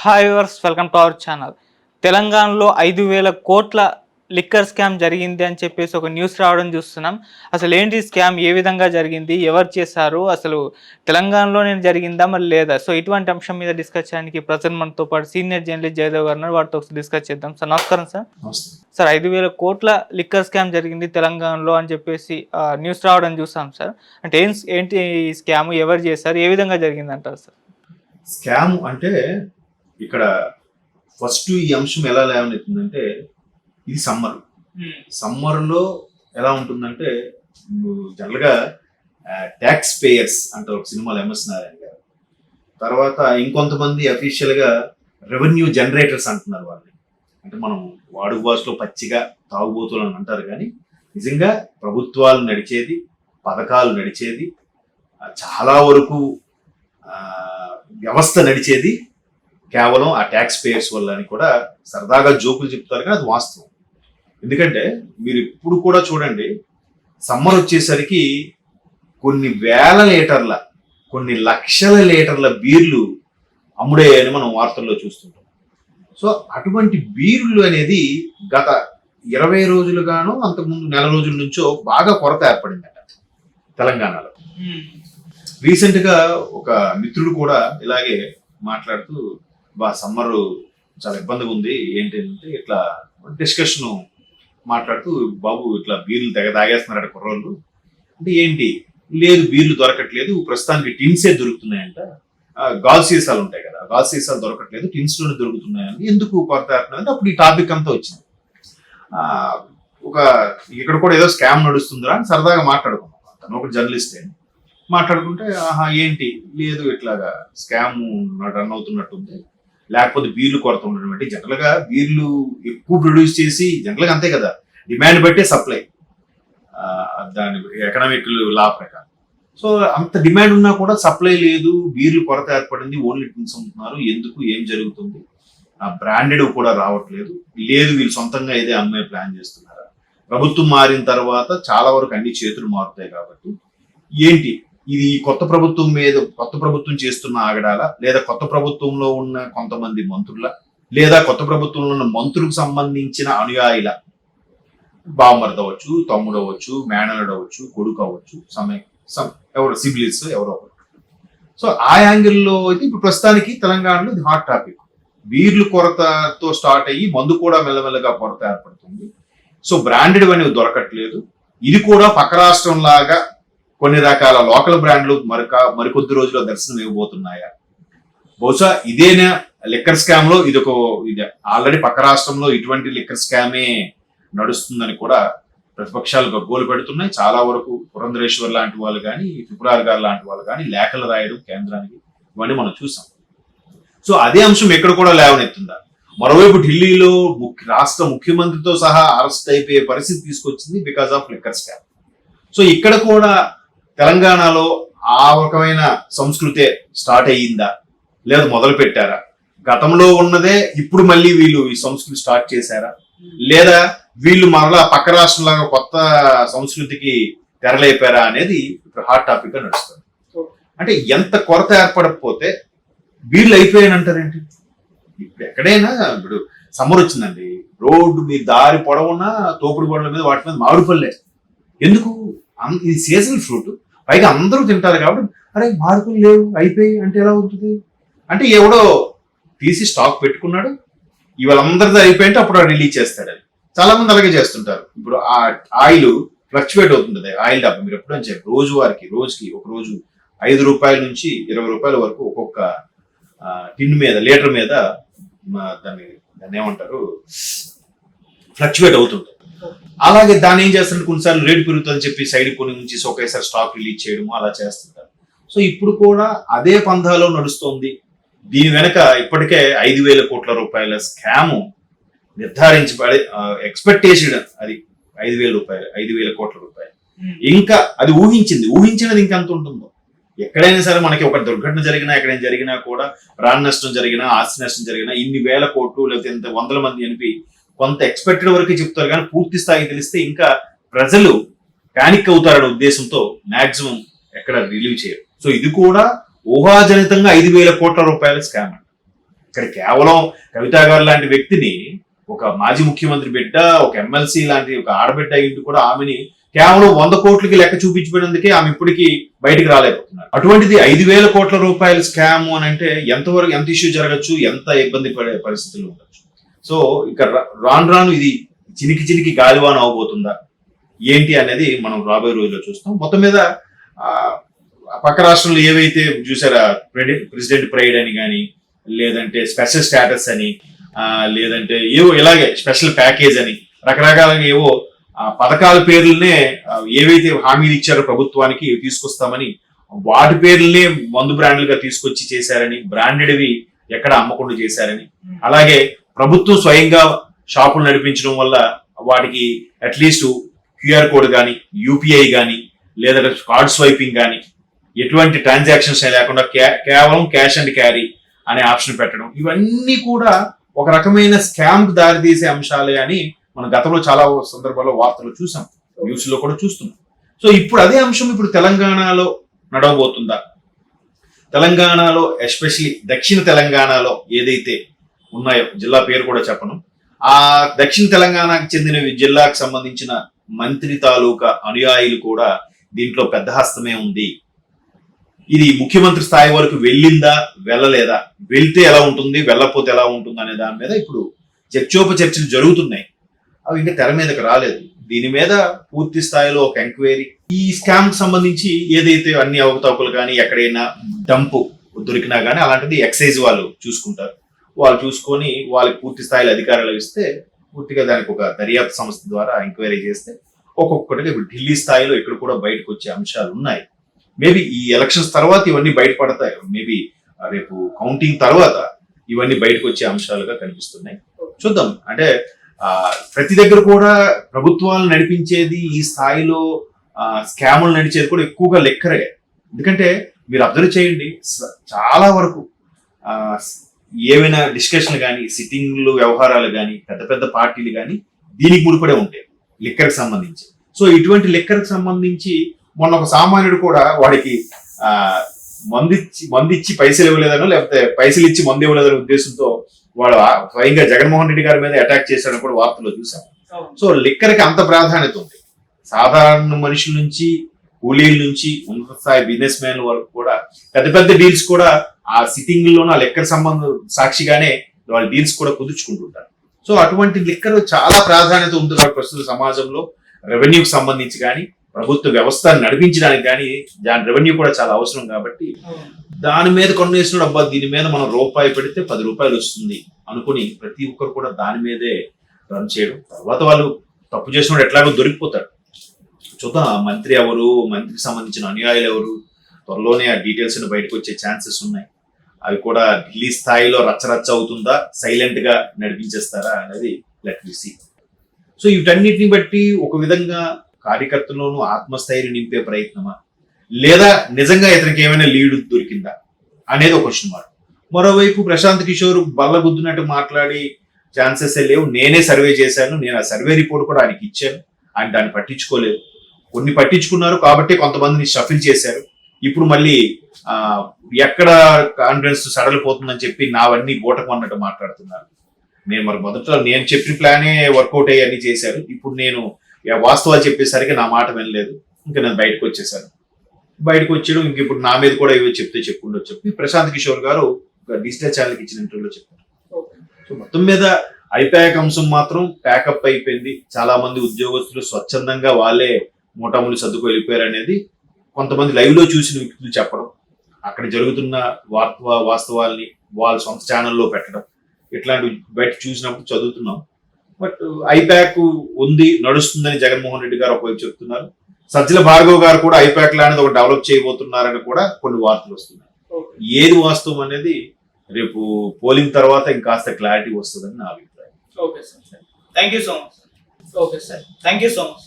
Hi viewers, welcome to our channel. తెలంగాణలో 5,000 కోట్ల liquor scam జరిగింది అని చెప్పేసి ఒక న్యూస్ రావడం చూస్తున్నాం. అసలు ఏంటి స్కామ్, ఏ విధంగా జరిగింది, ఎవరు చేశారు, అసలు తెలంగాణలోనే జరిగిందా మరి లేదా? సో ఇటువంటి అంశం మీద డిస్కస్ చేయడానికి ప్రజెంట్ మనతో పాటు సీనియర్ జర్నలిస్ట్ జయదేవ్ గారు ఉన్నారు. వాటితో డిస్కస్ చేద్దాం. సార్ నమస్కారం. సార్ 5,000 కోట్ల లిక్కర్ స్కామ్ జరిగింది తెలంగాణలో అని చెప్పేసి న్యూస్ రావడం చూసాం సార్. అంటే ఏంటి ఈ స్కామ్, ఎవరు చేశారు, ఏ విధంగా జరిగింది అంటారు సార్? స్కామ్ అంటే ఇక్కడ ఫస్ట్ ఈ అంశం ఎలా లేవనెత్తుందంటే, ఇది సమ్మర్లో ఎలా ఉంటుందంటే, జనరల్గా ట్యాక్స్ పేయర్స్ అంటే ఒక సినిమాలో ఎంఎస్ నారాయణ గారు, తర్వాత ఇంకొంతమంది అఫీషియల్గా రెవెన్యూ జనరేటర్స్ అంటున్నారు వాళ్ళని. అంటే మనం వాడుక భాషలో పచ్చిగా తాగుబోతులు అని అంటారు, కానీ నిజంగా ప్రభుత్వాలు నడిచేది, పథకాలు నడిచేది, చాలా వరకు వ్యవస్థ నడిచేది కేవలం ఆ ట్యాక్స్ పేయర్స్ వల్ల అని కూడా సరదాగా జోకులు చెప్తారు, కానీ అది వాస్తవం. ఎందుకంటే మీరు ఇప్పుడు కూడా చూడండి, సమ్మర్ వచ్చేసరికి కొన్ని వేల లీటర్ల, కొన్ని లక్షల లీటర్ల బీర్లు అమ్ముడేయని మనం వార్తల్లో చూస్తుంటాం. సో అటువంటి బీర్లు అనేది గత 20 రోజులుగాను అంతకుముందు నెల రోజుల నుంచో బాగా కొరత ఏర్పడిందట తెలంగాణలో. రీసెంట్గా ఒక మిత్రుడు కూడా ఇలాగే మాట్లాడుతూ, సమ్మర్ చాలా ఇబ్బందిగా ఉంది ఏంటంటే, ఇట్లా డిస్కషన్ మాట్లాడుతూ, బాబు ఇట్లా బీర్లు తాగేస్తున్నారట కుర్రోళ్ళు అంటే. ఏంటి లేదు, బీర్లు దొరకట్లేదు, ప్రస్తుతానికి టిన్సే దొరుకుతున్నాయంట, గాల్ సీసాలు ఉంటాయి కదా, గాల్ సీసాలు దొరకట్లేదు, టిన్స్ లోనే దొరుకుతున్నాయని. ఎందుకు కొరత అంటే అప్పుడు ఈ టాపిక్ అంతా వచ్చింది. ఇక్కడ కూడా ఏదో స్కామ్ నడుస్తుందిరా అని సరదాగా మాట్లాడుకున్నాం. తను ఒక జర్నలిస్ట్ అని మాట్లాడుకుంటే, ఏంటి లేదు ఇట్లాగా స్కామ్ రన్ అవుతున్నట్టుంది, లేకపోతే బీర్లు కొరత ఉండడం అంటే. జనరల్గా బీర్లు ఎక్కువ ప్రొడ్యూస్ చేసి, జనరల్గా అంతే కదా, డిమాండ్ బట్టే సప్లై, దాని ఎకనామిక్ లా ప్రకారం. సో అంత డిమాండ్ ఉన్నా కూడా సప్లై లేదు, బీర్లు కొరత ఏర్పడింది, ఓన్లీ టిన్స్ అమ్ముతున్నారు. ఎందుకు, ఏం జరుగుతుంది, బ్రాండెడ్ కూడా రావట్లేదు, లేదు వీళ్ళు సొంతంగా ఇదే అమ్మే ప్లాన్ చేస్తున్నారా? ప్రభుత్వం మారిన తర్వాత చాలా వరకు అన్ని చేతులు మారుతాయి కాబట్టి ఏంటి ఇది, కొత్త ప్రభుత్వం చేస్తున్న ఆగడాల, లేదా కొత్త ప్రభుత్వంలో ఉన్న కొంతమంది మంత్రుల, లేదా కొత్త ప్రభుత్వంలో ఉన్న మంత్రులకు సంబంధించిన అనుయాయుల, బామ్మర్ది అవ్వచ్చు, తమ్ముడు అవ్వచ్చు, మేనలుడు అవ్వచ్చు, కొడుకు అవ్వచ్చు, ఎవరు సిబ్లిస్ ఎవరో ఒకరు. సో ఆ యాంగిల్లో అయితే ఇప్పుడు ప్రస్తుతానికి తెలంగాణలో ఇది హాట్ టాపిక్. బీర్లు కొరతతో స్టార్ట్ అయ్యి మందు కూడా మెల్లమెల్లగా కొరత ఏర్పడుతుంది. సో బ్రాండెడ్ అనేవి దొరకట్లేదు. ఇది కూడా పక్క రాష్ట్రం లాగా కొన్ని రకాల లోకల్ బ్రాండ్లు మరికొద్ది రోజుల్లో దర్శనం ఇవ్వబోతున్నాయా? బహుశా ఇదేనా లిక్కర్ స్కామ్ లో ఇది ఆల్రెడీ పక్క రాష్ట్రంలో ఇటువంటి లిక్కర్ స్కామే నడుస్తుందని కూడా ప్రతిపక్షాలు గగ్గోలు పెడుతున్నాయి. చాలా వరకు పురంధరేశ్వర్ లాంటి వాళ్ళు కానీ, త్రిపురార్ గారు లాంటి వాళ్ళు కానీ లేఖలు రాయడం కేంద్రానికి, ఇవన్నీ మనం చూసాం. సో అదే అంశం ఎక్కడ కూడా లేవనెత్తుందా? మరోవైపు ఢిల్లీలో రాష్ట్ర ముఖ్యమంత్రితో సహా అరెస్ట్ అయిపోయే పరిస్థితి తీసుకొచ్చింది because of liquor scam. So ఇక్కడ కూడా తెలంగాణలో ఆ రకమైన సంస్కృతే స్టార్ట్ అయ్యిందా, లేదా మొదలు పెట్టారా? గతంలో ఉన్నదే ఇప్పుడు మళ్ళీ వీళ్ళు ఈ సంస్కృతి స్టార్ట్ చేశారా, లేదా వీళ్ళు మరలా పక్క రాష్ట్రంలాగా కొత్త సంస్కృతికి తెరలేపారా అనేది ఇప్పుడు హాట్ టాపిక్ గా నడుస్తుంది. అంటే ఎంత కొరత ఏర్పడకపోతే వీళ్ళు అయిపోయాయని అంటారేంటి? ఇప్పుడు ఎక్కడైనా, ఇప్పుడు సమ్మర్ వచ్చిందండి, రోడ్డు మీ దారి పొడవునా తోపుడు గోడల మీద వాటి మీద మామిడిపళ్ళే. ఎందుకు? ఇది సీజనల్ ఫ్రూట్, పైగా అందరూ తింటారు కాబట్టి, అరే మామిడిపళ్ళు లేవు అయిపోయి అంటే ఎలా ఉంటుంది అంటే, ఎవడో తీసి స్టాక్ పెట్టుకున్నాడు, ఇవాళ అందరిది అయిపోయింటే అప్పుడు రిలీజ్ చేస్తాడు. అది చాలా మంది అలాగే చేస్తుంటారు. ఇప్పుడు ఆ ఆయిల్ ఫ్లక్చువేట్ అవుతుంది, ఆయిల్ డబ్బా. మీరు ఎప్పుడని చెప్పి రోజుకి ఒక రోజు 5 రూపాయల నుంచి 20 రూపాయల వరకు ఒక్కొక్క టిన్ మీద, లీటర్ మీద దాన్ని ఏమంటారు, ఫ్లక్చువేట్ అవుతుంది. అలాగే దాన్ని ఏం చేస్తుంటే కొన్నిసార్లు రేటు పెరుగుతుందని చెప్పి సైడ్ కొని ఉంచి ఒకేసారి స్టాక్ రిలీజ్ చేయడం అలా చేస్తుంటారు. సో ఇప్పుడు కూడా అదే పంథాలో నడుస్తోంది. దీని వెనక ఇప్పటికే 5,000 కోట్ల రూపాయల స్కాము నిర్ధారించబడి, ఎక్స్పెక్టేషన్ అది 5,000 కోట్ల రూపాయలు. ఇంకా అది ఊహించినది ఇంకెంత ఉంటుందో. ఎక్కడైనా సరే మనకి ఒక దుర్ఘటన జరిగినా, ఎక్కడైనా జరిగినా కూడా, ప్రాణ నష్టం జరిగినా, ఆస్తి నష్టం జరిగినా, ఇన్ని వేల కోట్లు లేకపోతే ఇంత వందల మంది అనిపి కొంత ఎక్స్పెక్టెడ్ వరకు చెప్తారు, కానీ పూర్తి స్థాయి తెలిస్తే ఇంకా ప్రజలు పానిక్ అవుతారనే ఉద్దేశంతో మాక్సిమం ఎక్కడ రిలీవ్ చేయరు. సో ఇది కూడా ఊహాజనితంగా 5,000 కోట్ల రూపాయల స్కామ్ అంట. ఇక్కడ కేవలం కవితా గారు లాంటి వ్యక్తిని ఒక మాజీ ముఖ్యమంత్రి బిడ్డ, ఒక ఎమ్మెల్సీ లాంటి ఒక ఆడబిడ్డ ఇంటి కూడా ఆమెని కేవలం 100 కోట్లకి లెక్క చూపించిపోయినందుకే ఆమె ఇప్పటికీ బయటికి రాలేకపోతున్నారు. అటువంటిది 5,000 కోట్ల రూపాయల స్కామ్ అని అంటే ఎంతవరకు ఎంత ఇష్యూ జరగచ్చు, ఎంత ఇబ్బంది పడే పరిస్థితులు ఉండొచ్చు. సో ఇక రాను ఇది చినికి గాలివాన అవబోతుందా ఏంటి అనేది మనం రాబోయే రోజుల్లో చూస్తాం. మొత్తం మీద పక్క రాష్ట్రంలో ఏవైతే చూసారా, ప్రెసిడెంట్ ప్రైడ్ అని కానీ, లేదంటే స్పెషల్ స్టేటస్ అని, లేదంటే ఏవో ఇలాగే స్పెషల్ ప్యాకేజ్ అని రకరకాలుగా ఏవో పథకాల పేర్లనే ఏవైతే హామీలు ఇచ్చారో ప్రభుత్వానికి తీసుకొస్తామని వాటి పేర్లనే మందు బ్రాండ్లుగా తీసుకొచ్చి చేశారని, బ్రాండెడ్వి ఎక్కడ అమ్మకుండా చేశారని, అలాగే ప్రభుత్వం స్వయంగా షాపులు నడిపించడం వల్ల వాటికి అట్లీస్ట్ క్యూఆర్ కోడ్ కానీ, యూపీఐ కానీ, లేదా కార్డ్ స్వైపింగ్ కానీ ఎటువంటి ట్రాన్సాక్షన్స్ లేకుండా కేవలం క్యాష్ అండ్ క్యారీ అనే ఆప్షన్ పెట్టడం, ఇవన్నీ కూడా ఒక రకమైన స్కామ్ కు దారితీసే అంశాలే అని మనం గతంలో చాలా సందర్భాల్లో వార్తలు చూసాం, న్యూస్ లో కూడా చూస్తున్నాం. సో ఇప్పుడు అదే అంశం ఇప్పుడు తెలంగాణలో నడవబోతుందా? తెలంగాణలో ఎస్పెషలీ దక్షిణ తెలంగాణలో ఏదైతే ఉన్నాయో, జిల్లా పేరు కూడా చెప్పను, ఆ దక్షిణ తెలంగాణకు చెందిన జిల్లాకు సంబంధించిన మంత్రి తాలూకా అనుయాయులు కూడా దీంట్లో పెద్ద హస్తమే ఉంది. ఇది ముఖ్యమంత్రి స్థాయి వరకు వెళ్ళిందా, వెళ్ళలేదా, వెళ్తే ఎలా ఉంటుంది, వెళ్ళకపోతే ఎలా ఉంటుంది అనే దాని మీద ఇప్పుడు చర్చోపచర్చలు జరుగుతున్నాయి. అవి ఇంకా తెర మీదకి రాలేదు. దీని మీద పూర్తి స్థాయిలో ఒక ఎంక్వైరీ, ఈ స్కామ్ కి సంబంధించి ఏదైతే అన్ని అవకతవకలు కానీ ఎక్కడైనా డంపు దొరికినా కానీ అలాంటిది ఎక్సైజ్ వాళ్ళు చూసుకుంటారు. వాళ్ళు చూసుకొని వాళ్ళకి పూర్తి స్థాయిలో అధికారాలు ఇస్తే పూర్తిగా దానికి ఒక దర్యాప్తు సంస్థ ద్వారా ఎంక్వైరీ చేస్తే ఒక్కొక్కటిగా ఇప్పుడు ఢిల్లీ స్థాయిలో ఇక్కడ కూడా బయటకు వచ్చే అంశాలు ఉన్నాయి. మేబీ ఈ ఎలక్షన్స్ తర్వాత ఇవన్నీ బయటపడతాయి, మేబీ రేపు కౌంటింగ్ తర్వాత ఇవన్నీ బయటకు వచ్చే అంశాలుగా కనిపిస్తున్నాయి. చూద్దాం. అంటే ప్రతి దగ్గర కూడా ప్రభుత్వాలు నడిపించేది ఈ స్థాయిలో స్కాములు నడిచేది కూడా ఎక్కువగా లెక్కరే. ఎందుకంటే మీరు అబ్జర్వ్ చేయండి, చాలా వరకు ఏమైనా డిస్కషన్లు కానీ, సిట్టింగ్లు వ్యవహారాలు కానీ, పెద్ద పెద్ద పార్టీలు కానీ దీనికి ముడిపడే ఉంటాయి లిక్కర్కి సంబంధించి. సో ఇటువంటి లిక్కర్కి సంబంధించి మొన్న ఒక సామాన్యుడు కూడా వాడికి మందిచ్చి పైసలు ఇవ్వలేదనో, లేకపోతే పైసలు ఇచ్చి మందు ఇవ్వలేదనే ఉద్దేశంతో వాడు స్వయంగా జగన్మోహన్ రెడ్డి గారి మీద అటాక్ చేశాడని కూడా వార్తల్లో చూసాం. సో లిక్కర్కి అంత ప్రాధాన్యత ఉంది. సాధారణ మనుషుల నుంచి, కూలీల నుంచి, ఉన్నత స్థాయి బిజినెస్ మ్యాన్ల వరకు కూడా పెద్ద పెద్ద డీల్స్ కూడా ఆ సిట్టింగ్ లోన లిక్కర్ సంబంధం సాక్షిగానే వాళ్ళ డీల్స్ కూడా కుదుర్చుకుంటుంటారు. సో అటువంటి లిక్కర్ చాలా ప్రాధాన్యత ఉంది కాబట్టి ప్రస్తుత సమాజంలో రెవెన్యూకి సంబంధించి కానీ, ప్రభుత్వ వ్యవస్థను నడిపించడానికి కానీ దాని రెవెన్యూ కూడా చాలా అవసరం కాబట్టి దాని మీద కొన్నేసిన అబ్బా దీని మీద మనం రూపాయి పెడితే 10 రూపాయలు వస్తుంది అనుకుని ప్రతి ఒక్కరు కూడా దాని మీదే రన్ చేయడం. తర్వాత వాళ్ళు తప్పు చేసినప్పుడు ఎట్లాగో దొరికిపోతారు. చూద్దాం ఆ మంత్రి ఎవరు, మంత్రికి సంబంధించిన అనుయాయులు ఎవరు, త్వరలోనే ఆ డీటెయిల్స్ బయటకు వచ్చే ఛాన్సెస్ ఉన్నాయి. అవి కూడా ఢిల్లీ స్థాయిలో రచ్చరచ్చ అవుతుందా, సైలెంట్ గా నడిపించేస్తారా అనేది లెట్ వి సీ. సో వీటన్నిటిని బట్టి ఒక విధంగా కార్యకర్తల్లోనూ ఆత్మస్థైర్యం నింపే ప్రయత్నమా, లేదా నిజంగా ఇతనికి ఏమైనా లీడ్ దొరికిందా అనేది ఒక క్వశ్చన్ మార్క్. మరోవైపు ప్రశాంత్ కిషోర్ బల్లగుద్దునట్టు మాట్లాడి ఛాన్సెస్ లేవు, నేనే సర్వే చేశాను, నేను ఆ సర్వే రిపోర్ట్ కూడా ఆయనకి ఇచ్చాను, ఆయన దాన్ని పట్టించుకోలేదు. కొన్ని పట్టించుకున్నారు కాబట్టి కొంతమందిని షఫిల్ చేశారు. ఇప్పుడు మళ్ళీ ఎక్కడ కాన్ఫిడెన్స్ సడలిపోతుందని చెప్పి నావన్నీ బూటకు అన్నట్టు మాట్లాడుతున్నారు. నేను మరి మొదట నేను చెప్పిన ప్లానే వర్కౌట్ అయ్యి అన్ని చేశారు. ఇప్పుడు నేను వాస్తవాలు చెప్పేసరికి నా మాట వినలేదు, ఇంకా నేను బయటకు వచ్చేసాను. బయటకు వచ్చాడు, ఇంక ఇప్పుడు నా మీద కూడా ఏవో చెప్తే చెప్పుకుంటూ చెప్పి ప్రశాంత్ కిషోర్ గారు డిజిటల్ ఛానల్కి ఇచ్చిన ఇంటర్వ్యూలో చెప్పారు. సో మొత్తం మీద ఐపాక్ అంశం మాత్రం ప్యాకప్ అయిపోయింది. చాలా మంది ఉద్యోగస్తులు స్వచ్ఛందంగా వాళ్ళే మూటాములు సర్దుకు వెళ్ళిపోయారు అనేది కొంతమంది లైవ్ లో చూసిన వ్యక్తులు చెప్పడం, అక్కడ జరుగుతున్న వాస్తవాల్ని వాళ్ళ సొంత ఛానల్లో పెట్టడం, ఇట్లాంటి బయట చూసినప్పుడు చదువుతున్నాం. బట్ ఐపాక్ ఉంది, నడుస్తుందని జగన్మోహన్ రెడ్డి గారు ఒకవైపు చెప్తున్నారు. సజ్జల భార్గవ్ గారు కూడా ఐపాక్ లాంటిది ఒక డెవలప్ చేయబోతున్నారని కూడా కొన్ని వార్తలు వస్తున్నాయి. ఏది వాస్తవం అనేది రేపు పోలింగ్ తర్వాత ఇంకాస్త క్లారిటీ వస్తుందని నా అభిప్రాయం. Okay sir, thank you so much. Okay sir, thank you so much.